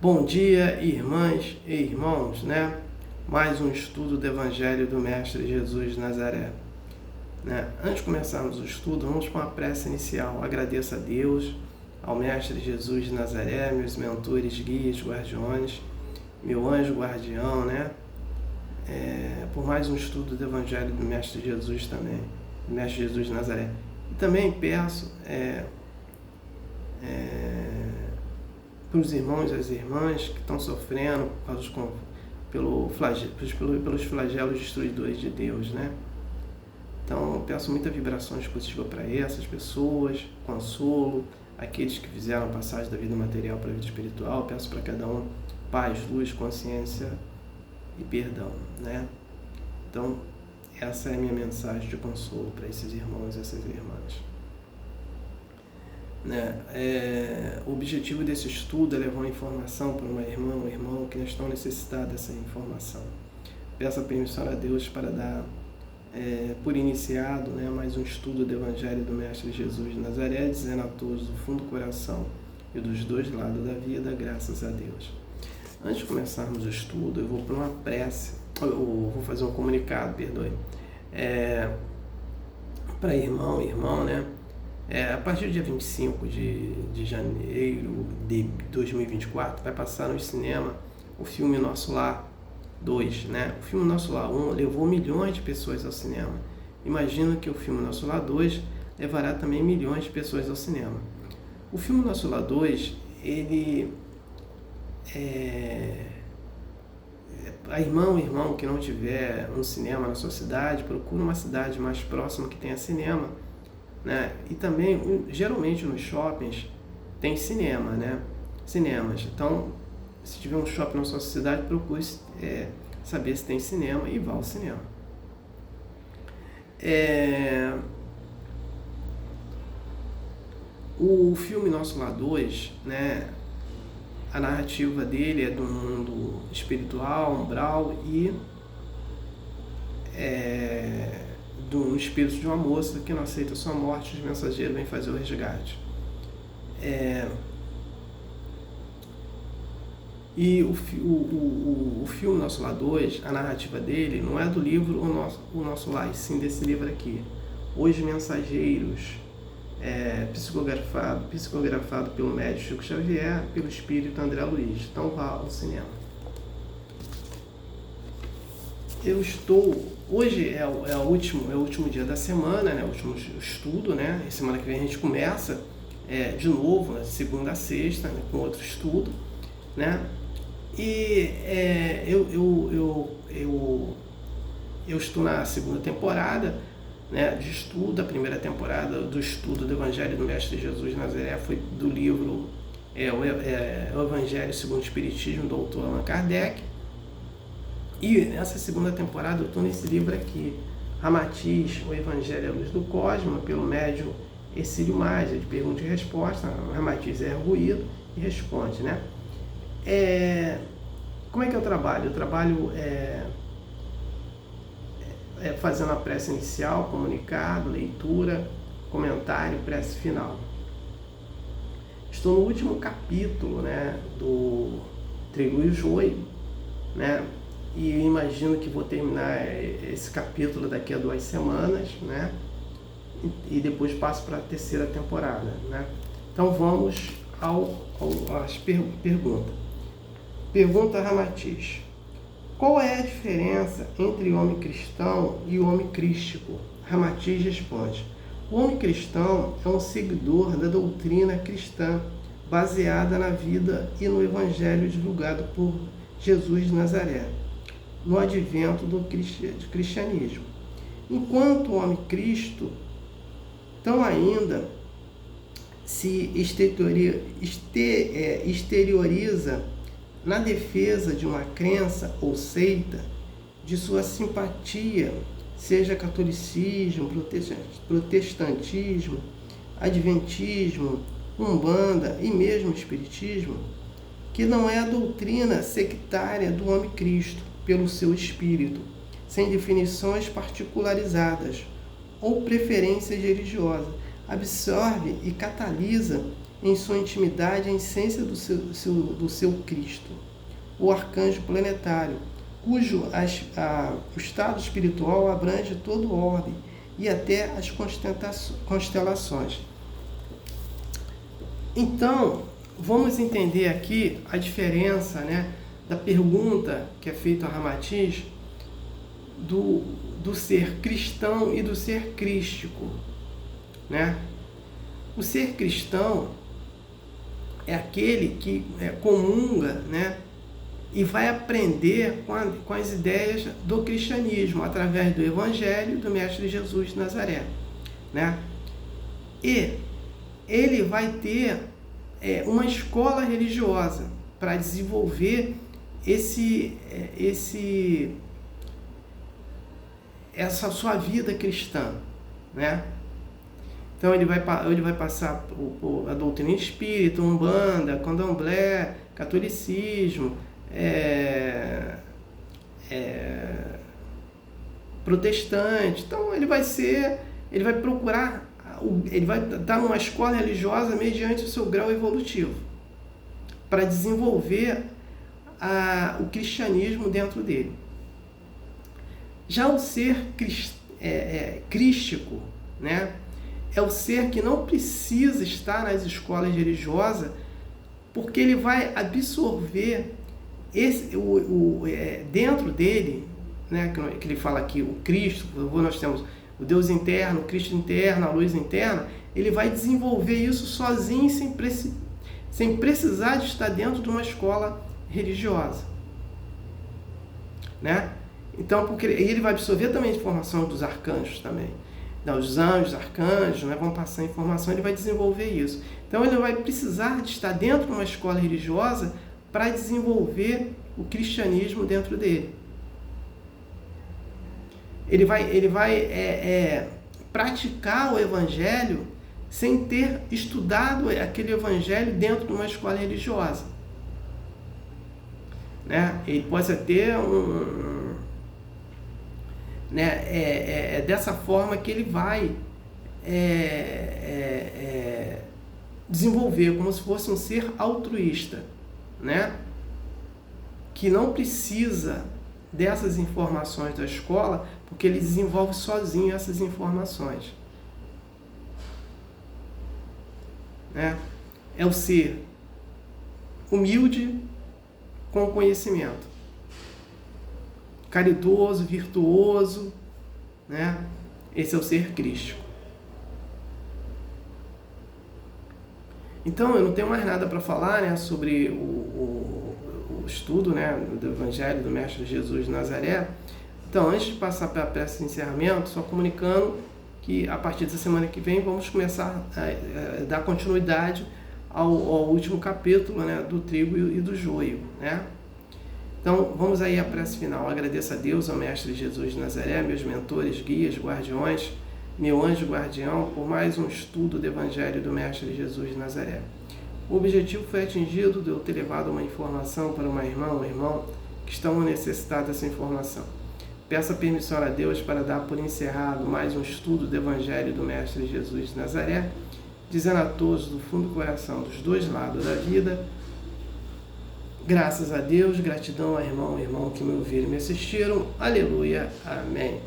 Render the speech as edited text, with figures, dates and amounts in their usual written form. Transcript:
Bom dia, irmãs e irmãos, né? Mais um estudo do Evangelho do Mestre Jesus de Nazaré. Antes de começarmos o estudo, vamos para uma prece inicial. Agradeço a Deus, ao Mestre Jesus de Nazaré, meus mentores, guias, guardiões, meu anjo guardião, por mais um estudo do Evangelho do Mestre Jesus também, do Mestre Jesus de Nazaré. E também peço para os irmãos e as irmãs que estão sofrendo pelos flagelos destruidores de Deus, Então, eu peço muita vibração positiva para essas pessoas, consolo, aqueles que fizeram a passagem da vida material para a vida espiritual. Eu peço para cada um paz, luz, consciência e perdão, Então, essa é a minha mensagem de consolo para esses irmãos e essas irmãs. O objetivo desse estudo é levar informação para uma irmã, um irmão que estão necessitados dessa informação. Peço a permissão a Deus para dar por iniciado mais um estudo do Evangelho do Mestre Jesus de Nazaré, dizendo a todos do fundo do coração e dos dois lados da vida, graças a Deus. Antes de começarmos o estudo, eu vou para uma prece, eu vou fazer um comunicado, para irmão, a partir do dia 25 de janeiro de 2024, vai passar no cinema o filme Nosso Lar 2, O filme Nosso Lar 1 levou milhões de pessoas ao cinema. Imagino que o filme Nosso Lar 2 levará também milhões de pessoas ao cinema. O filme Nosso Lar 2, a irmão que não tiver um cinema na sua cidade, procura uma cidade mais próxima que tenha cinema, E também, geralmente nos shoppings tem cinemas. Então, se tiver um shopping na sua cidade, procure saber se tem cinema e vá ao cinema. O filme Nosso Lar 2, a narrativa dele é do mundo espiritual, umbral e de um espírito de uma moça que não aceita a sua morte, os mensageiros vêm fazer o resgate. E o filme Nosso Lar 2, a narrativa dele, não é do livro O Nosso Lar, e sim desse livro aqui, Os Mensageiros, psicografado pelo médium Chico Xavier, pelo espírito André Luiz. Então vá ao cinema. Hoje é o último dia da semana, o último estudo, E semana que vem a gente começa de novo, segunda a sexta, com outro estudo, E eu estou na segunda temporada, de estudo. A primeira temporada do estudo do Evangelho do Mestre Jesus de Nazaré foi do livro o Evangelho segundo o Espiritismo, do autor Allan Kardec. E nessa segunda temporada eu estou nesse livro aqui, Ramatiz, o Evangelho à Luz do Cosmo, pelo médium Ercílio Maggi, de pergunta e resposta. Ramatiz é ruído e responde, Como é que eu trabalho? Eu trabalho fazendo a prece inicial, comunicado, leitura, comentário, prece final. Estou no último capítulo, do Trigo e o Joio, E eu imagino que vou terminar esse capítulo daqui a 2 semanas, E depois passo para a terceira temporada, Então vamos às perguntas. Pergunta Ramatiz: qual é a diferença entre o homem cristão e o homem crístico? Ramatiz responde: o homem cristão é um seguidor da doutrina cristã, baseada na vida e no evangelho divulgado por Jesus de Nazaré, no advento do cristianismo. Enquanto o homem Cristo tão ainda se exterioriza na defesa de uma crença ou seita, de sua simpatia, seja catolicismo, protestantismo, adventismo, umbanda e mesmo espiritismo, que não é a doutrina sectária do homem Cristo, pelo seu espírito, sem definições particularizadas ou preferências religiosas, absorve e catalisa em sua intimidade a essência do seu Cristo, o arcanjo planetário, cujo o estado espiritual abrange todo o orbe e até as constelações. Então, vamos entender aqui a diferença, né, da pergunta que é feita a Ramatiz do ser cristão e do ser crístico, né? O ser cristão é aquele que comunga, né, e vai aprender com as ideias do cristianismo, através do Evangelho do Mestre Jesus de Nazaré, né? E ele vai ter uma escola religiosa para desenvolver essa sua vida cristã, né? Então ele vai passar por a doutrina espírita, umbanda, candomblé, catolicismo, protestante. Então ele vai procurar, ele vai estar numa escola religiosa mediante o seu grau evolutivo, para desenvolver o cristianismo dentro dele. Já o ser crístico, né, é o ser que não precisa estar nas escolas religiosas, porque ele vai absorver dentro dele, né, que ele fala aqui, o Cristo, nós temos o Deus interno, o Cristo interno, a luz interna. Ele vai desenvolver isso sozinho, sem precisar de estar dentro de uma escola religiosa, né? Então, porque ele vai absorver também a informação dos arcanjos também. Então, os anjos, arcanjos, né, vão passar informação, ele vai desenvolver isso. Então, ele vai precisar de estar dentro de uma escola religiosa para desenvolver o cristianismo dentro dele. Ele vai praticar o evangelho sem ter estudado aquele evangelho dentro de uma escola religiosa, né? Ele pode ter né, dessa forma que ele vai desenvolver, como se fosse um ser altruísta, né? Que não precisa dessas informações da escola, porque ele desenvolve sozinho essas informações, né? É o ser humilde com conhecimento, caridoso, virtuoso, né? Esse é o ser crístico. Então, eu não tenho mais nada para falar, né, sobre o estudo, né, do Evangelho do Mestre Jesus de Nazaré. Então, antes de passar para a prece de encerramento, só comunicando que a partir dessa semana que vem vamos começar a dar continuidade ao último capítulo, né, do trigo e do joio, né? Então, vamos aí à prece final. Agradeço a Deus, ao Mestre Jesus de Nazaré, meus mentores, guias, guardiões, meu anjo guardião, por mais um estudo do Evangelho do Mestre Jesus de Nazaré. O objetivo foi atingido de eu ter levado uma informação para uma irmã ou irmão que estão necessitados dessa informação. Peço a permissão a Deus para dar por encerrado mais um estudo do Evangelho do Mestre Jesus de Nazaré, dizendo a todos do fundo do coração, dos dois lados da vida, graças a Deus, gratidão ao irmão que me ouviram e me assistiram. Aleluia. Amém.